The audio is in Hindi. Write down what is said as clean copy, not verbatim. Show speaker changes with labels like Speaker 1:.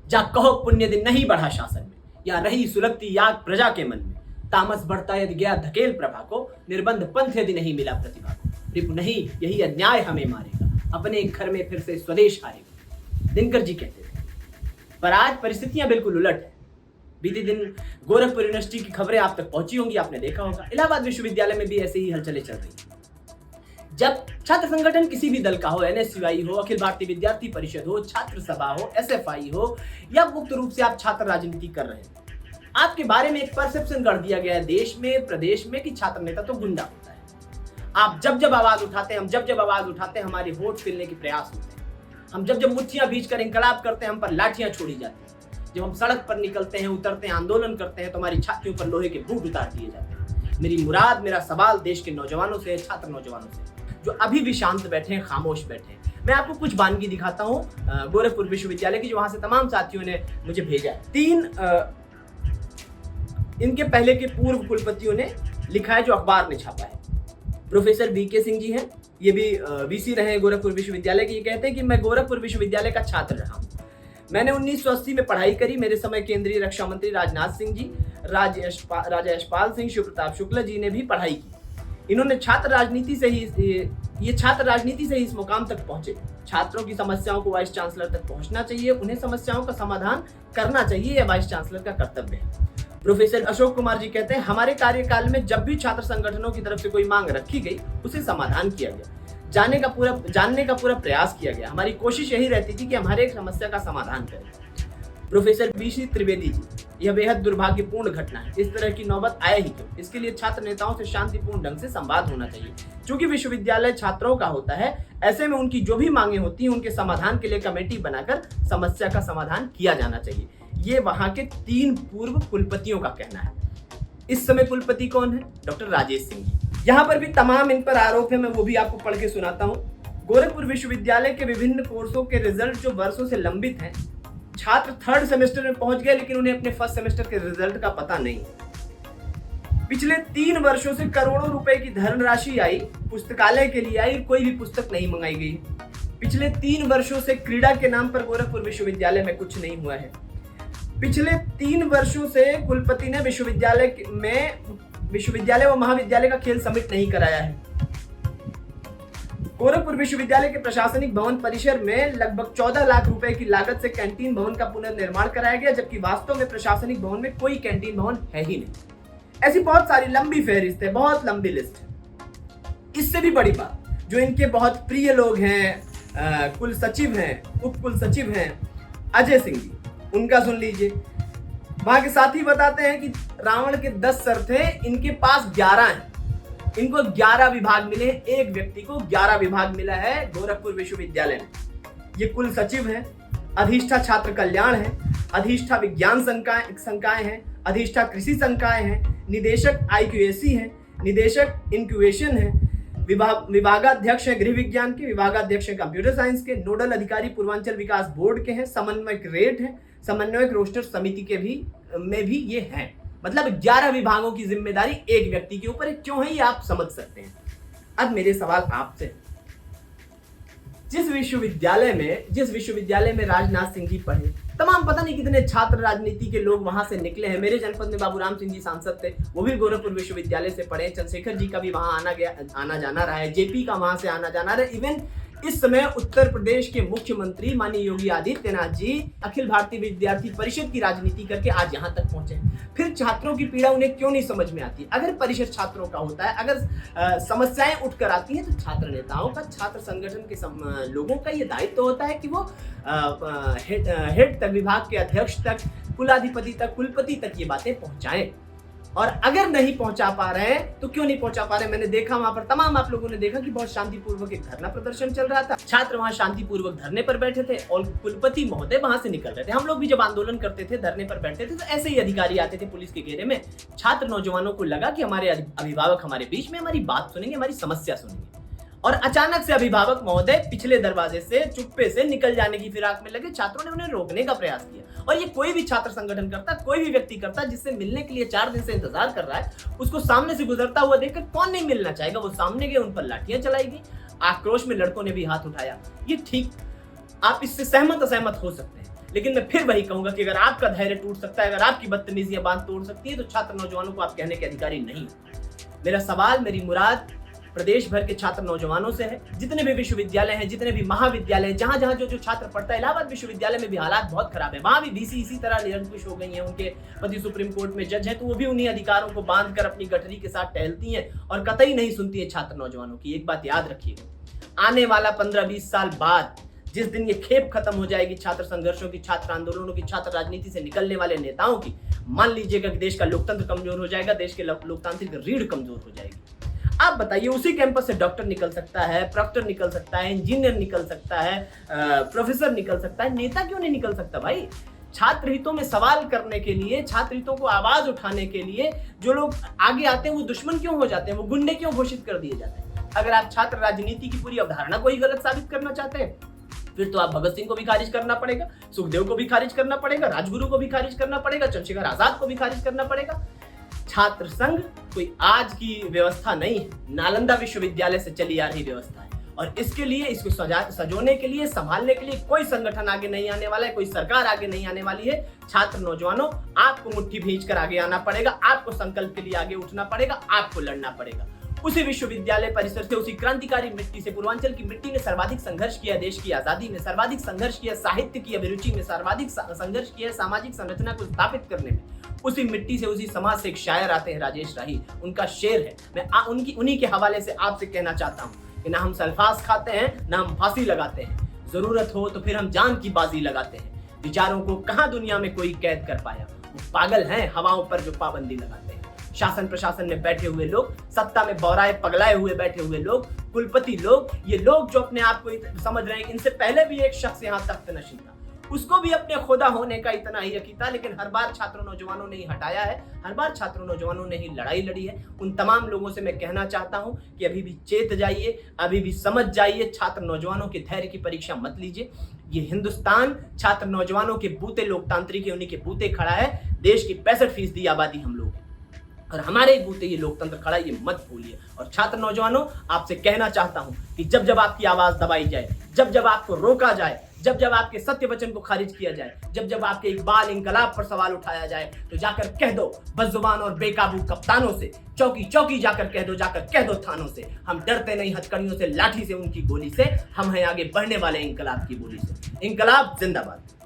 Speaker 1: जा कहो पुण्य दिन नहीं बढ़ा शासन में, या रही सुलगती याद प्रजा के मन में। तामस बढ़ता यदि गया धकेल प्रभा को, निर्बंध पंथ यदि नहीं मिला प्रतिभा को। रिपु नहीं यही अन्याय हमें मारेगा, अपने घर में फिर से स्वदेश हारेगा। दिनकर जी कहते थे। पर आज परिस्थितियां बिल्कुल उलट है। बीते दिन गोरखपुर यूनिवर्सिटी की खबरें आप तक पहुंची होंगी, आपने देखा होगा। इलाहाबाद विश्वविद्यालय में भी ऐसे ही हलचलें चल रही हैं। जब छात्र संगठन किसी भी दल का हो, एनएसयूआई हो, अखिल भारतीय विद्यार्थी परिषद हो, छात्र सभा हो, एसएफआई हो, या मुक्त रूप से आप छात्र राजनीति कर रहे हैं, आपके बारे में एक परसेप्शन गढ़ दिया गया है देश में, प्रदेश में, कि छात्र नेता तो गुंडा होता है। आप जब जब आवाज उठाते हैं, हम जब जब आवाज उठाते हैं, हमारे वोट छीनने के प्रयास होते हैं। हम जब जब मुठ्ठियां भींचकर इंकलाब करते हैं, हम पर लाठियां छोड़ी जाती हैं। जब हम सड़क पर निकलते हैं, उतरते हैं, आंदोलन करते हैं, तो हमारी छातियों पर लोहे के बूट उतार दिए जाते हैं। मेरी मुराद, मेरा सवाल देश के नौजवानों से, छात्र नौजवानों से, जो अभी भी शांत बैठे हैं, खामोश बैठे हैं। मैं आपको कुछ वानगी दिखाता हूँ गोरखपुर विश्वविद्यालय की, जो वहां से तमाम साथियों ने मुझे भेजा है। 3 इनके पहले के पूर्व कुलपतियों ने लिखा है, जो अखबार ने छापा है। प्रोफेसर बीके सिंह जी हैं, ये भी वीसी रहे हैं गोरखपुर विश्वविद्यालय के। ये कहते हैं कि मैं गोरखपुर विश्वविद्यालय का छात्र रहा हूँ। मैंने 1980 में पढ़ाई करी। मेरे समय केंद्रीय रक्षा मंत्री राजनाथ सिंह जी, राजा यशपाल सिंह, शिव प्रताप शुक्ला जी ने भी पढ़ाई की। इन्होंने छात्र राजनीति से ही इस मुकाम तक पहुंचे। छात्रों की समस्याओं को वाइस चांसलर तक पहुंचना चाहिए, उन्हें समस्याओं का समाधान करना चाहिए, यह वाइस चांसलर का कर्तव्य है। प्रोफेसर अशोक कुमार जी कहते हैं, हमारे कार्यकाल में जब भी छात्र संगठनों की तरफ से कोई मांग रखी गई, उसे समाधान किया गया, जानने का पूरा प्रयास किया गया। हमारी कोशिश यही रहती थी कि हम हर एक समस्या का समाधान करें। प्रोफेसर बीसी त्रिवेदी जी, यह बेहद दुर्भाग्यपूर्ण घटना है। इस तरह की नौबत आए ही क्यों? इसके लिए छात्र नेताओं से शांतिपूर्ण ढंग से संवाद होना चाहिए। चूंकि विश्वविद्यालय छात्रों का होता है, ऐसे में उनकी जो भी मांगे होती हैं, उनके समाधान के लिए कमेटी बनाकर समस्या का समाधान किया जाना चाहिए। ये वहां के 3 पूर्व कुलपतियों का कहना है। इस समय कुलपति कौन है? डॉक्टर राजेश सिंह जी। यहाँ पर भी तमाम इन पर आरोप है, मैं वो भी आपको पढ़ के सुनाता हूँ। गोरखपुर विश्वविद्यालय के विभिन्न कोर्सों के रिजल्ट जो वर्षों से लंबित हैं, छात्र 3rd सेमेस्टर में पहुंच गए, लेकिन उन्हें अपने 1st सेमेस्टर के रिजल्ट का पता नहीं। पिछले 3 वर्षों से करोड़ों रुपए की धनराशि आई, पुस्तकालय के लिए आई, कोई भी पुस्तक नहीं मंगाई गई। पिछले 3 वर्षों से क्रीड़ा के नाम पर गोरखपुर विश्वविद्यालय में कुछ नहीं हुआ है। पिछले 3 वर्षों से कुलपति ने विश्वविद्यालय व महाविद्यालय का खेल समिट नहीं कराया है। गोरखपुर विश्वविद्यालय के प्रशासनिक भवन परिसर में लगभग 14 लाख रुपए की लागत से कैंटीन भवन का पुनर्निर्माण कराया गया, जबकि वास्तव में प्रशासनिक भवन में कोई कैंटीन भवन है ही नहीं। ऐसी बहुत सारी लंबी फहरिस्त है, बहुत लंबी लिस्ट है। इससे भी बड़ी बात, जो इनके बहुत प्रिय लोग हैं, कुल सचिव हैं, उप कुल सचिव हैं, अजय सिंह जी, उनका सुन लीजिए। वहां के साथी बताते हैं कि रावण के 10 सर थे, इनके पास 11 हैं। इनको 11 विभाग मिले, एक व्यक्ति को 11 विभाग मिला है गोरखपुर विश्वविद्यालय में। ये कुल सचिव हैं, अधिष्ठा छात्र कल्याण है, अधिष्ठा विज्ञान संकाय हैं, अधिष्ठा कृषि संकाय हैं, निदेशक IQAC हैं, निदेशक इंक्यूबेशन है, विभागाध्यक्ष है गृह विज्ञान के, विभागाध्यक्ष है कंप्यूटर साइंस के, नोडल अधिकारी पूर्वांचल विकास बोर्ड के हैं, समन्वयक रेट है, समन्वयक रोस्टर समिति के में भी ये हैं। मतलब 11 विभागों की जिम्मेदारी एक व्यक्ति के ऊपर है। क्यों है ये आप समझ सकते हैं। अब मेरे सवाल आपसे, जिस विश्वविद्यालय में राजनाथ सिंह जी पढ़े, तमाम पता नहीं कितने छात्र राजनीति के लोग वहां से निकले हैं। मेरे जनपद में बाबूराम सिंह जी सांसद थे, वो भी गोरखपुर विश्वविद्यालय से पढ़े। चंद्रशेखर जी का भी वहां आना जाना रहा है, जेपी का वहां से आना जाना रहा है। इवन इस समय उत्तर प्रदेश के मुख्यमंत्री माननीय योगी आदित्यनाथ जी अखिल भारतीय विद्यार्थी परिषद की राजनीति करके आज यहाँ तक पहुंचे। फिर छात्रों की पीड़ा उन्हें क्यों नहीं समझ में आती? अगर परिषद छात्रों का होता है, अगर समस्याएं उठकर आती हैं, तो छात्र नेताओं का, छात्र संगठन के लोगों का ये दायित्व होता है कि वो हेड तक, विभाग के अध्यक्ष तक, कुलाधिपति तक, कुलपति तक ये बातें पहुंचाएं। और अगर नहीं पहुंचा पा रहे हैं तो क्यों नहीं पहुंचा पा रहे? मैंने देखा वहां पर, तमाम आप लोगों ने देखा कि बहुत शांतिपूर्वक एक धरना प्रदर्शन चल रहा था। छात्र वहां शांतिपूर्वक धरने पर बैठे थे और कुलपति महोदय वहां से निकल रहे थे। हम लोग भी जब आंदोलन करते थे, धरने पर बैठते थे, तो ऐसे ही अधिकारी आते थे पुलिस के घेरे में। छात्र नौजवानों को लगा कि हमारे अभिभावक हमारे बीच में हमारी बात सुनेंगे, हमारी समस्या सुनेंगे, और अचानक से अभिभावक महोदय पिछले दरवाजे से चुप्पे से निकल जाने की फिराक में लगे। छात्रों ने उन्हें रोकने का प्रयास किया, और ये कोई भी छात्र संगठन करता, कोई भी व्यक्ति करता जिससे मिलने के लिए 4 दिन से इंतजार कर रहा है, उसको सामने से गुजरता हुआ देखकर कौन नहीं मिलना चाहेगा। वो सामने गए, उन पर लाठियां चलाई गई, आक्रोश में लड़कों ने भी हाथ उठाया। ये ठीक, आप इससे सहमत असहमत हो सकते हैं, लेकिन मैं फिर वही कहूंगा कि अगर आपका धैर्य टूट सकता है, अगर आपकी बदतमीजियां बांध तोड़ सकती है, तो छात्र नौजवानों को आप कहने के अधिकारी नहीं। मेरा सवाल, मेरी मुराद प्रदेश भर के छात्र नौजवानों से है। जितने भी विश्वविद्यालय हैं, जितने भी महाविद्यालय हैं, जहां जहां जो छात्र पढ़ता है, इलाहाबाद विश्वविद्यालय में भी हालात बहुत खराब है। वहां भी बीसी इसी तरह निरंकुश हो गई हैं। उनके पति सुप्रीम कोर्ट में जज हैं, तो वो भी उन्हीं अधिकारों को बांध कर अपनी गठरी के साथ टहलती हैं और कतई नहीं सुनती है छात्र नौजवानों की। एक बात याद रखिएगा, आने वाला 15-20 साल बाद जिस दिन ये खेप खत्म हो जाएगी छात्र संघर्षों की, छात्र आंदोलनों की, छात्र राजनीति से निकलने वाले नेताओं की, मान लीजिएगा कि देश का लोकतंत्र कमजोर हो जाएगा, देश के लोकतांत्रिक रीढ़ कमजोर हो जाएगी। आप बताइए, उसी कैंपस से डॉक्टर निकल सकता है, प्रॉक्टर निकल सकता है, इंजीनियर निकल सकता है, प्रोफेसर निकल सकता है, नेता क्यों नहीं निकल सकता भाई? छात्र हितों में सवाल करने के लिए, छात्र हितों को आवाज उठाने के लिए जो लोग आगे आते हैं वो दुश्मन क्यों हो जाते हैं, वो गुंडे क्यों घोषित कर दिए जाते हैं? अगर आप छात्र राजनीति की पूरी अवधारणा को ही गलत साबित करना चाहते हैं, फिर तो आप भगत सिंह को भी खारिज करना पड़ेगा, सुखदेव को भी खारिज करना पड़ेगा, राजगुरु को भी खारिज करना पड़ेगा, चंद्रशेखर आजाद को भी खारिज करना पड़ेगा। छात्र संघ कोई आज की व्यवस्था नहीं है, नालंदा विश्वविद्यालय से चली आ रही व्यवस्था है। और इसके लिए, इसको सजोने के लिए, संभालने के लिए कोई संगठन आगे नहीं आने वाला है, कोई सरकार आगे नहीं आने वाली है। छात्र नौजवानों, आपको मुट्ठी भींच कर आगे आना पड़ेगा, आपको संकल्प के लिए आगे उठना पड़ेगा, आपको लड़ना पड़ेगा। उसी विश्वविद्यालय परिसर से, उसी क्रांतिकारी मिट्टी से, पूर्वांचल की मिट्टी ने सर्वाधिक संघर्ष किया, देश की आजादी में सर्वाधिक संघर्ष किया, साहित्य की अभिरुचि में सर्वाधिक संघर्ष किया, सामाजिक संरचना को स्थापित करने में। उसी मिट्टी से, उसी समाज से एक शायर आते हैं, राजेश राही, उनका शेर है। मैं उन्हीं के हवाले से आपसे कहना चाहता हूं कि ना हम सल्फास खाते हैं, ना हम फांसी लगाते हैं, जरूरत हो तो फिर हम जान की बाजी लगाते हैं। विचारों को कहां दुनिया में कोई कैद कर पाया, वो पागल हैं हवाओं पर जो पाबंदी लगाते हैं। शासन प्रशासन में बैठे हुए लोग, सत्ता में बौराए पगलाए हुए बैठे हुए लोग, कुलपति लोग, ये लोग जो अपने आप को समझ रहे हैं, इनसे पहले भी एक शख्स यहाँ तख्त नशीन था, उसको भी अपने खुदा होने का इतना ही यकीन था, लेकिन हर बार छात्र नौजवानों ने ही हटाया है, हर बार छात्र नौजवानों ने ही लड़ाई लड़ी है। उन तमाम लोगों से मैं कहना चाहता हूं कि अभी भी चेत जाइए, अभी भी समझ जाइए, छात्र नौजवानों के धैर्य की परीक्षा मत लीजिए। ये हिंदुस्तान छात्र नौजवानों के बूते, लोकतांत्रिक है, उन्हीं के बूते खड़ा है। देश की 65% आबादी हम लोग हैं और हमारे ही बूते ये लोकतंत्र खड़ा है, ये मत भूलिए। और छात्र नौजवानों, आपसे कहना चाहता हूं कि जब जब आपकी आवाज दबाई जाए, जब जब आपको रोका जाए, जब जब आपके सत्य वचन को खारिज किया जाए, जब जब आपके इकबाल इंकलाब पर सवाल उठाया जाए, तो जाकर कह दो बदजुबान और बेकाबू कप्तानों से, चौकी चौकी जाकर कह दो, जाकर कह दो थानों से, हम डरते नहीं हथकड़ियों से, लाठी से, उनकी गोली से, हम हैं आगे बढ़ने वाले इंकलाब की बोली से। इंकलाब जिंदाबाद।